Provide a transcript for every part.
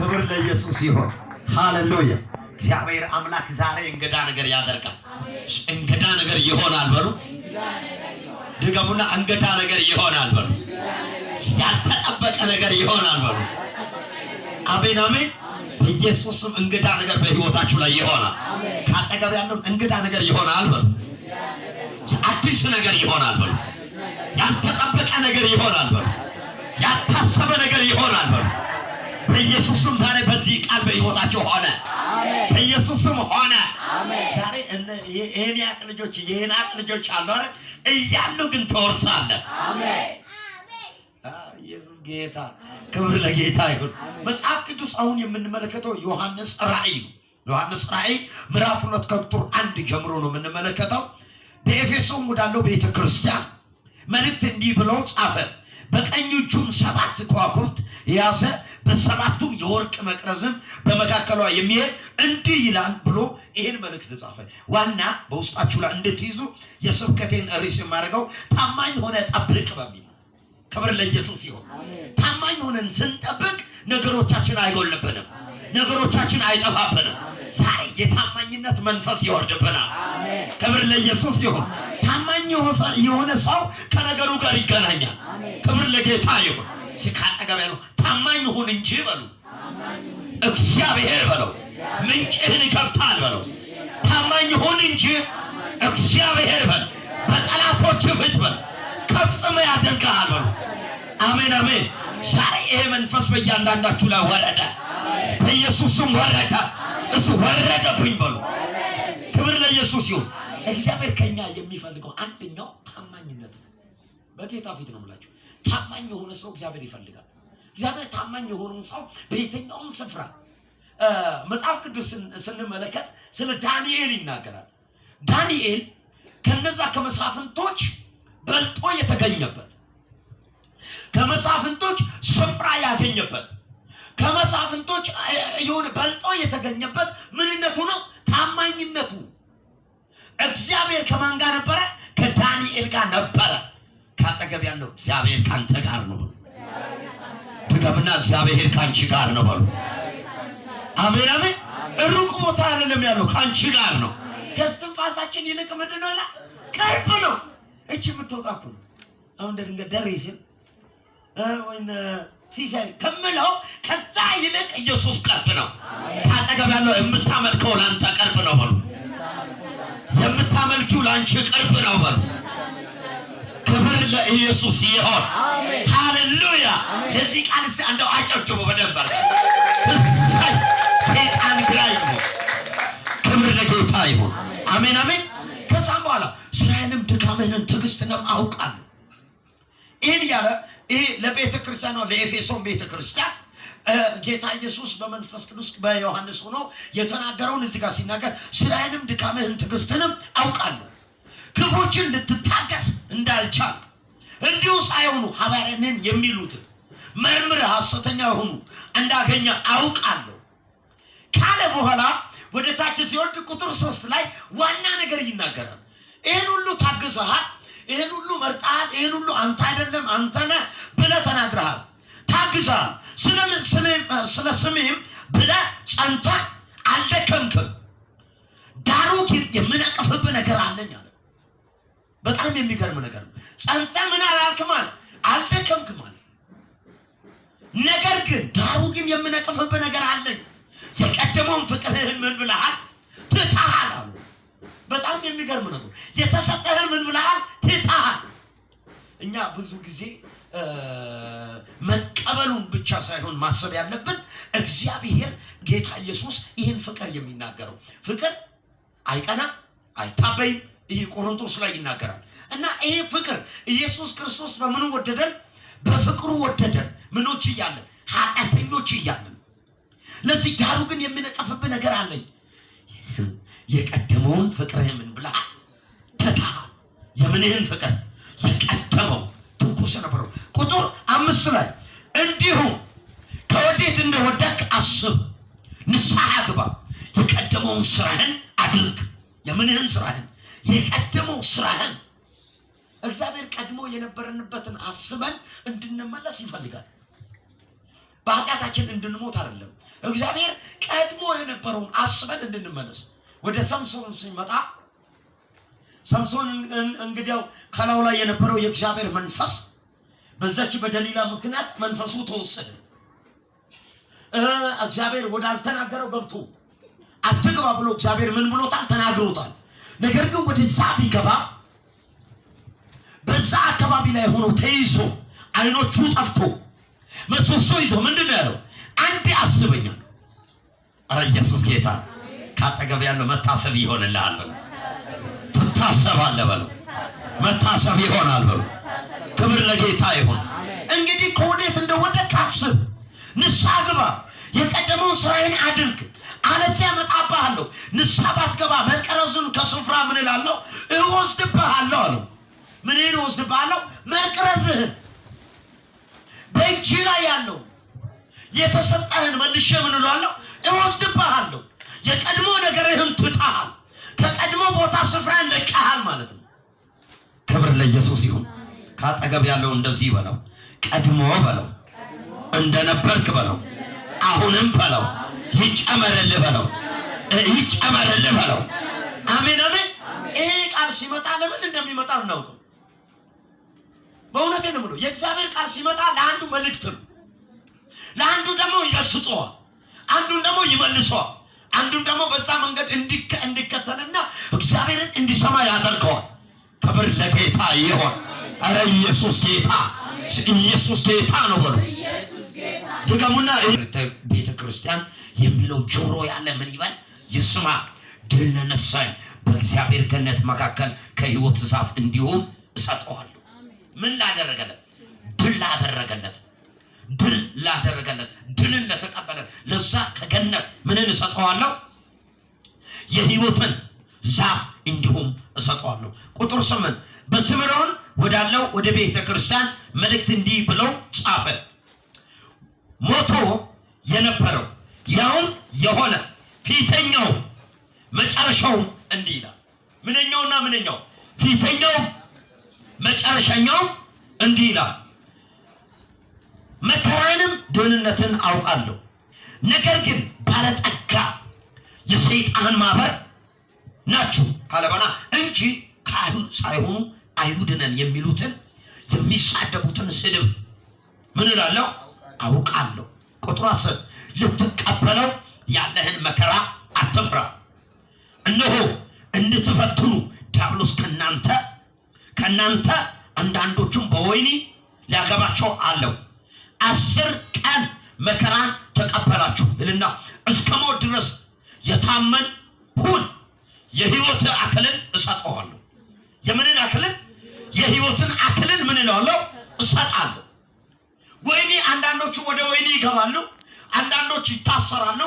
ክብር ለኢየሱስ ይሁን። ሃሌሉያ። እግዚአብሔር አምላክ ዛሬ እንግዳ ነገር ያደርጋል። እንግዳ ነገር ይሆናል በሉ። ድገሙና እንግዳ ነገር ይሆናል በሉ። ያልተጠበቀ ነገር ይሆናል በሉ። አሜን አሜን። በኢየሱስም እንግዳ ነገር በህይወታችሁ ላይ ይሆናል። ካጠገብ ያለው እንግዳ ነገር ይሆናል በሉ። አዲስ ነገር ይሆናል በሉ። ያልተጠበቀ ነገር ይሆናል በሉ። ያልታሰበ ነገር ይሆናል በሉ። በኢየሱስም ዛሬ በዚህ ቃል በህይወታችሁ ሆነ። በኢየሱስም ሆነ። ዛሬ የሄናቅ ልጆች የሄናቅ ልጆች አሉ አይደል? እያሉ ግን ተወርሳለህ። አሜን። ኢየሱስ ጌታ። ክብር ለጌታ ይሁን። መጽሐፍ ቅዱስ አሁን የምንመለከተው ዮሐንስ ራእይ ነው። ዮሐንስ ራእይ ምዕራፍ 2 ከቁጥር 1 ጀምሮ ነው የምንመለከተው። በኤፌሶን ወዳለው ቤተክርስቲያን መልእክት እንዲህ ብሎ ጻፈ። በቀኝ እጁም 7 ከዋክብት ያዘ፣ በሰባቱም የወርቅ መቅረዝም በመካከሏ የሚሄድ እንዲህ ይላል ብሎ ይሄን መልእክት ጻፈ። ዋና በውስጣችሁ ላይ እንድትይዙ የስብከቴን ርዕስ የማደርገው ታማኝ ሆነ ጠብቅ በሚል። ክብር ለኢየሱስ ይሁን። ታማኝ ሆነን ስንጠብቅ ነገሮቻችን አይጎልብንም፣ ነገሮቻችን አይጠፋብንም። ዛሬ የታማኝነት መንፈስ ይወርድብናል። ክብር ለኢየሱስ ይሁን። ታማኝ የሆነ ሰው ከነገሩ ጋር ይገናኛል። ክብር ለጌታ ይሁን። ሲካጠገብ ያለው ታማኝ ሁን እንጂ በሉ። እግዚአብሔር በለው ምንጭህን ይከፍታል በለው። ታማኝ ሁን እንጂ እግዚአብሔር በል በጠላቶች ፊት በል ከፍም ያደርግሃል በሉ። አሜን አሜን። ዛሬ ይሄ መንፈስ በእያንዳንዳችሁ ላይ ወረደ፣ በኢየሱስም ወረደ። እሱ ወረደብኝ በሉ። ክብር ለኢየሱስ ይሁን። እግዚአብሔር ከኛ የሚፈልገው አንደኛው ታማኝነት ነው። በጌታ ፊት ነው የምላችሁ። ታማኝ የሆነ ሰው እግዚአብሔር ይፈልጋል። እግዚአብሔር ታማኝ የሆነውን ሰው በየትኛውም ስፍራ መጽሐፍ ቅዱስ ስንመለከት ስለ ዳንኤል ይናገራል። ዳንኤል ከነዛ ከመሳፍንቶች በልጦ የተገኘበት፣ ከመሳፍንቶች ስፍራ ያገኘበት፣ ከመሳፍንቶች የሆነ በልጦ የተገኘበት ምንነቱ ነው? ታማኝነቱ። እግዚአብሔር ከማን ጋር ነበረ? ከዳንኤል ጋር ነበረ። ካጠገብ ያለው እግዚአብሔር ካንተ ጋር ነው በሉ። ድገምና እግዚአብሔር ካንቺ ጋር ነው በሉ። አሜን አሜን። ሩቅ ቦታ አይደለም ያለው፣ ካንቺ ጋር ነው። ከስትንፋሳችን ይልቅ ምንድን ነው ይላል? ቅርብ ነው። እቺ የምትወጣኩ ነው። አሁን ድንገት ደሬ ሲል ወይን ሲሳይ ከምለው ከዛ ይልቅ ኢየሱስ ቅርብ ነው። ካጠገብ ያለው የምታመልከው ላንተ ቅርብ ነው በሉ። የምታመልኪው ላንቺ ቅርብ ነው በሉ። ክብር ለኢየሱስ ይሁን። ሃሌሉያ። ለዚህ ቃል እስቲ አንደው አጨብጭቡ በደንብ። ሰይጣን ግራ ይሁን። ክብር ለጌታ ይሁን። አሜን አሜን። ከዛም በኋላ ስራዬንም ድካምህንም ትዕግስትንም አውቃለሁ። ይህን ያለ ይሄ ለቤተ ክርስቲያን ነው፣ ለኤፌሶን ቤተ ክርስቲያን ጌታ ኢየሱስ በመንፈስ ቅዱስ በዮሐንስ ሆኖ የተናገረውን እዚህ ጋር ሲናገር ስራዬንም ድካምህንም ትዕግስትንም አውቃለሁ፣ ክፎችን ልትታገስ እንዳልቻል እንዲሁ ሳይሆኑ ሐዋርያንን የሚሉትን መርምረህ ሐሰተኛ የሆኑ እንዳገኘ አውቃለሁ ካለ በኋላ ወደ ታች ሲወርድ ቁጥር 3 ላይ ዋና ነገር ይናገራል። ይሄን ሁሉ ታግሰሃል፣ ይሄን ሁሉ መርጣሃል፣ ይሄን ሁሉ አንተ አይደለም አንተ ነህ ብለህ ተናግረሃል፣ ታግሰሃል። ስለ ስሜም ብለህ ጸንተህ አልደከምክም። ዳሩ ግን የምነቅፍብህ ነገር አለኝ አለ። በጣም የሚገርም ነገር ነው። ጸንተህ ምን አላልክም አለ? አልደከምክም አለ። ነገር ግን ዳሩ ግን የምነቅፍብህ ነገር አለኝ። የቀደመውን ፍቅርህን ምን ብለሃል? ትተሃል አሉ። በጣም የሚገርም ነው። የተሰጠህን ምን ብለሃል? ትተሃል። እኛ ብዙ ጊዜ መቀበሉን ብቻ ሳይሆን ማሰብ ያለብን እግዚአብሔር ጌታ ኢየሱስ ይህን ፍቅር የሚናገረው ፍቅር አይቀናም፣ አይታበይም። ይህ ቆሮንቶስ ላይ ይናገራል። እና ይህ ፍቅር ኢየሱስ ክርስቶስ በምኑ ወደደን? በፍቅሩ ወደደን። ምኖች እያለን? ኃጢአተኞች እያለን። ለዚህ ዳሩ ግን የምነቀፍብህ ነገር አለኝ። የቀደመውን ፍቅርህን ምን ብለሃል? ትተሃል። የምንህን ፍቅር? የቀደመው ትኩስ ነበረው። ቁጥር 5 ላይ እንዲሁ ከወዴት እንደወደቅ አስብ፣ ንስሐ ግባ፣ የቀደመውን ስራህን አድርግ። የምንህን ስራህን? የቀደመው ስራህን። እግዚአብሔር ቀድሞ የነበረንበትን አስበን እንድንመለስ ይፈልጋል። በኃጢአታችን እንድንሞት አይደለም። እግዚአብሔር ቀድሞ የነበረውን አስበን እንድንመለስ። ወደ ሰምሶን ሲመጣ ሰምሶን እንግዲያው ከላዩ ላይ የነበረው የእግዚአብሔር መንፈስ በዛች በደሊላ ምክንያት መንፈሱ ተወሰደ። እግዚአብሔር ወዳልተናገረው ገብቶ አትግባ ብሎ እግዚአብሔር ምን ብሎታል? ተናግሮታል። ነገር ግን ወደዛ ቢገባ በዛ አካባቢ ላይ ሆኖ ተይዞ አይኖቹ ጠፍቶ መስሶ ይዞ ምንድን ነው ያለው? አንዴ አስበኛል። ኧረ ኢየሱስ ጌታ። ካጠገብ ያለው መታሰብ ይሆንልሃል በለው። ትታሰባለህ በለው። መታሰብ ይሆናል በለው። ክብር ለጌታ ይሁን። እንግዲህ ከወዴት እንደወደቅ አስብ፣ ንስሐ ግባ፣ የቀደመውን ስራዬን አድርግ፣ አለዚያ እመጣብሃለሁ። ንስሐ ባትገባ መቅረዙን ከስፍራ ምን እላለሁ? እወስድብሃለሁ አለው። ምንን እወስድብሃለሁ? መቅረዝህን፣ በእጅ ላይ ያለው የተሰጠህን መልሼ ምን እላለሁ? እወስድብሃለሁ። የቀድሞ ነገርህን ትተሃል፣ ከቀድሞ ቦታ ስፍራን ለቀሃል ማለት ነው። ክብር ለኢየሱስ ይሁን። ካጠገብ ያለው እንደዚህ በለው፣ ቀድሞ በለው፣ እንደነበርክ በለው፣ አሁንም በለው፣ ይጨመርልህ በለው፣ ይጨመርልህ በለው። አሜን አሜን። ይሄ ቃል ሲመጣ ለምን እንደሚመጣ እናውቅም። በእውነቴ ነው የምለው። የእግዚአብሔር ቃል ሲመጣ ለአንዱ መልእክት ነው፣ ለአንዱ ደግሞ ይገስጸዋል፣ አንዱን ደግሞ ይመልሰዋል፣ አንዱን ደግሞ በዛ መንገድ እንዲከተልና እግዚአብሔርን እንዲሰማ ያደርገዋል። ክብር ለጌታ ይሁን። አረ ኢየሱስ ጌታ፣ ኢየሱስ ጌታ ነው በሉ። ድገሙና ቤተ ክርስቲያን የሚለው ጆሮ ያለ ምን ይበል? ይስማ። ድል ነሳኝ በእግዚአብሔር ገነት መካከል ከሕይወት ዛፍ እንዲሁም እሰጠዋለሁ። ምን ላደረገለት? ድል ላደረገለት፣ ድል ላደረገለት፣ ድልን ለተቀበለ ለዛ ከገነት ምንን እሰጠዋለሁ? የሕይወትን ዛፍ እንዲሁም እሰጠዋለሁ። ቁጥር 8 በስምዖን ወዳለው ወደ ቤተ ክርስቲያን መልእክት እንዲህ ብለው ጻፈ። ሞቶ የነበረው ያውም የሆነ ፊተኛው መጨረሻው እንዲህ ይላል። ምንኛውና ምንኛው? ፊተኛው መጨረሻኛው እንዲህ ይላል። መከራንም ደህንነትን አውቃለሁ፣ ነገር ግን ባለጠጋ የሰይጣን ማህበር ናችሁ ካለበና እንጂ ከአይሁድ ሳይሆኑ አይሁድ ነን የሚሉትን የሚሳደቡትን ስድብ ምን እላለሁ? አውቃለሁ። ቁጥር 10 ልትቀበለው ያለህን መከራ አትፍራ፣ እነሆ እንድትፈትኑ ዲያብሎስ ከእናንተ አንዳንዶቹም በወህኒ ሊያገባቸው አለው። 10 ቀን መከራን ተቀበላችሁ እልና እስከ ሞት ድረስ የታመን ሁን፣ የሕይወት አክሊልን እሰጠዋለሁ። የምንን አክሊል? የሕይወትን አክሊል ምን እላለሁ? እሰጣለሁ። ወህኒ አንዳንዶቹ ወደ ወህኒ ይገባሉ፣ አንዳንዶች ይታሰራሉ፣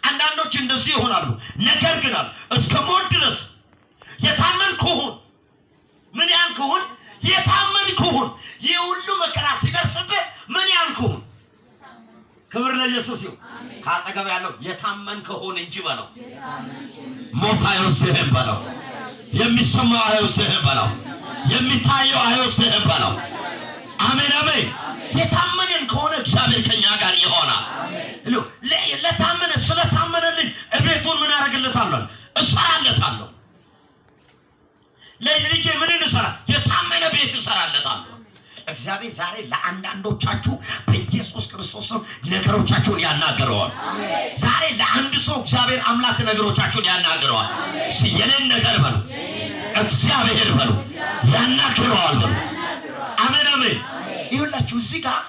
አንዳንዶች እንደዚህ ይሆናሉ። ነገር ግን እስከ ሞት ድረስ የታመንክ ሁን። ምን ያልክ ሁን? የታመንክ ሁን። ይህ ሁሉ መከራ ሲደርስብህ ምን ያልክ ሁን? ክብር ለኢየሱስ ይሁን። ካጠገብ ያለው የታመንክ ሁን እንጂ በለው። ሞት አይወስድህም በለው። የሚሰማው አይወስድህም በለው። የሚታየው አይወስድህም በለው። አሜን አሜን። የታመንን ከሆነ እግዚአብሔር ከኛ ጋር ይሆናል። ለታመነ ስለታመነልኝ እቤቱን ምን አደርግለታለሁ? እሰራለታለሁ። ለልጄ ምን እንሰራ? የታመነ ቤት እሰራለታለሁ። እግዚአብሔር ዛሬ ለአንዳንዶቻችሁ በኢየሱስ ክርስቶስ ስም ነገሮቻችሁን ያናግረዋል። ዛሬ ለአንድ ሰው እግዚአብሔር አምላክ ነገሮቻችሁን ያናግረዋል። የኔን ነገር በሉ፣ እግዚአብሔር በሉ፣ ያናግረዋል በሉ። አሜን አሜን። ይሁላችሁ እዚህ ጋር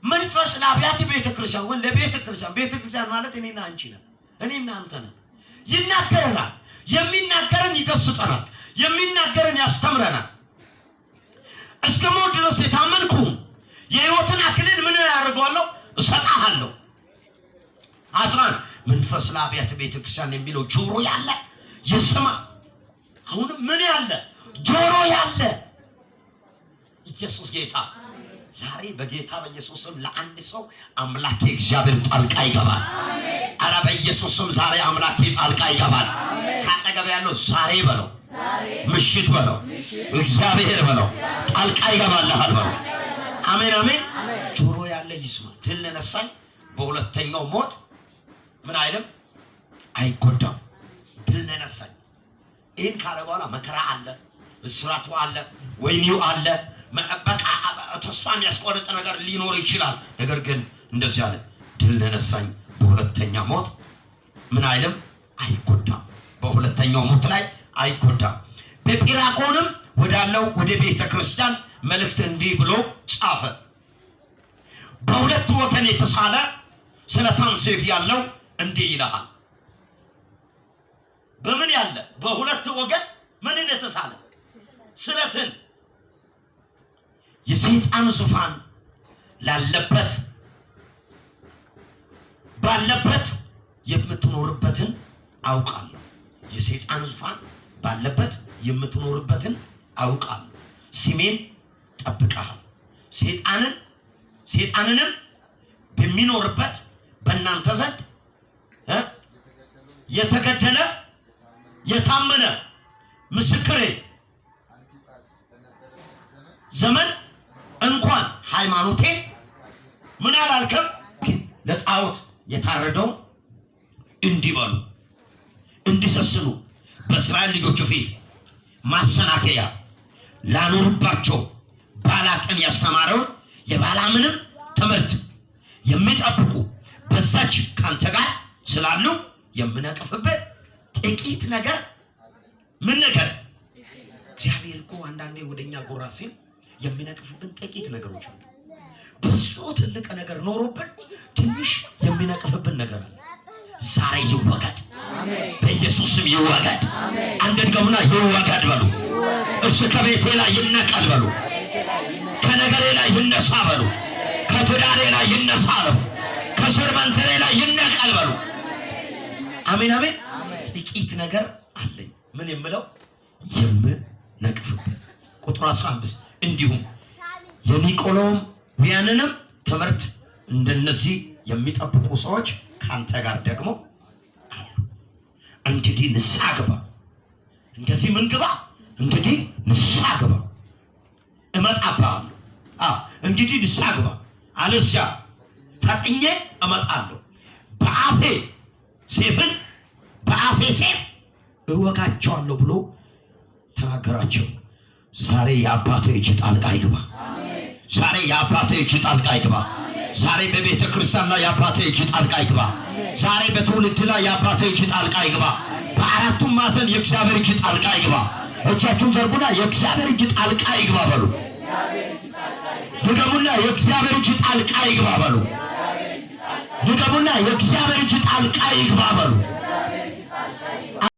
መንፈስ ለአብያተ ቤተክርስቲያን ወይ ለቤተክርስቲያን፣ ቤተክርስቲያን ማለት እኔና አንቺ ነን፣ እኔና አንተ ነን። ይናገረናል። የሚናገረን ይገስጸናል፣ የሚናገረን ያስተምረናል። እስከ ሞት ድረስ የታመንኩ የሕይወትን አክሊል ምን ያደርገዋለሁ? እሰጣለሁ። 11 መንፈስ ለአብያተ ቤተክርስቲያን የሚለው ጆሮ ያለ ይስማ። አሁንም ምን ያለ? ጆሮ ያለ። ኢየሱስ ጌታ። ዛሬ በጌታ በኢየሱስ ስም ለአንድ ሰው አምላኬ እግዚአብሔር ጣልቃ ይገባል። አረ በኢየሱስ ስም ዛሬ አምላኬ ጣልቃ ይገባል። ካጠገብ ያለው ዛሬ በለው፣ ምሽት በለው፣ እግዚአብሔር በለው፣ ጣልቃ ይገባልሃል በለው። አሜን አሜን። ጆሮ ያለ ይስማ። ድል ነሳኝ በሁለተኛው ሞት ምን አይልም አይጎዳም። ድል ነሳኝ። ይህን ካለ በኋላ መከራ አለ፣ እስራቱ አለ፣ ወይኒው አለ፣ በቃ ተስፋ የሚያስቆርጥ ነገር ሊኖር ይችላል። ነገር ግን እንደዚህ አለ፣ ድል ነሳኝ በሁለተኛ ሞት ምን አይልም አይጎዳም። በሁለተኛው ሞት ላይ አይጎዳም። በጲራቆንም ወዳለው ወደ ቤተ ክርስቲያን መልእክት እንዲህ ብሎ ጻፈ። በሁለት ወገን የተሳለ ስለታም ሰይፍ ያለው እንዲህ ይላል። በምን ያለ? በሁለት ወገን ምንን የተሳለ? ስለትን የሰይጣን ዙፋን ላለበት ባለበት የምትኖርበትን አውቃለሁ። የሰይጣን ዙፋን ባለበት የምትኖርበትን አውቃለሁ። ስሜን ጠብቀሃል። ሰይጣንንም በሚኖርበት በእናንተ ዘንድ የተገደለ የታመነ ምስክሬ ዘመን እንኳን ሃይማኖቴ ምን አላልከም? ለጣዖት የታረደው እንዲበሉ እንዲሰስኑ በእስራኤል ልጆች ፊት ማሰናከያ ላኖርባቸው ባላቅን ያስተማረውን የባላምንም ትምህርት የሚጠብቁ በዛች ካንተ ጋር ስላሉ የምነቅፍበት ጥቂት ነገር ምን ነገር? እግዚአብሔር እኮ አንዳንዴ ወደኛ ጎራ ሲል የሚነቅፍብን ጥቂት ነገሮች አሉ። ብዙ ትልቅ ነገር ኖሮብን ትንሽ የሚነቅፍብን ነገር አለ። ዛሬ ይወገድ፣ በኢየሱስ ስም ይወገድ። አንድ ድገሙና ይወገድ በሉ። እሱ ከቤቴ ላይ ይነቀል በሉ። ከነገሬ ላይ ይነሳ በሉ። ከትዳሬ ላይ ይነሳ በሉ። ከስር መንዘሬ ላይ ይነቀል በሉ። አሜን አሜን። ጥቂት ነገር አለኝ ምን የምለው የምነቅፍብን። ቁጥር 15 እንዲሁም የኒቆላውያንንም ትምህርት እንደነዚህ የሚጠብቁ ሰዎች ካንተ ጋር ደግሞ አሉ። እንግዲህ ንስሐ ግባ። እንደዚህ ምን ግባ? እንግዲህ ንስሐ ግባ። እመጣብሃለሁ። እንግዲህ ንስሐ ግባ፣ አለዚያ ፈጥኜ እመጣለሁ። በአፌ ሰይፍ እወጋቸዋለሁ ብሎ ተናገራቸው። ዛሬ የአባቴ እጅ ጣልቃ ይግባ። ዛሬ የአባቴ እጅ ጣልቃ ይግባ። ዛሬ በቤተ ክርስቲያን ላይ የአባቴ እጅ ጣልቃ ይግባ። ዛሬ በትውልድ ላይ የአባቴ እጅ ጣልቃ ይግባ። በአራቱም ማዕዘን የእግዚአብሔር እጅ ጣልቃ ይግባ። እጃችሁን ዘርጉና የእግዚአብሔር እጅ ጣልቃ ይግባ በሉ። ድገሙና የእግዚአብሔር እጅ ጣልቃ ይግባ በሉ። ድገሙና የእግዚአብሔር እጅ ጣልቃ ይግባ በሉ።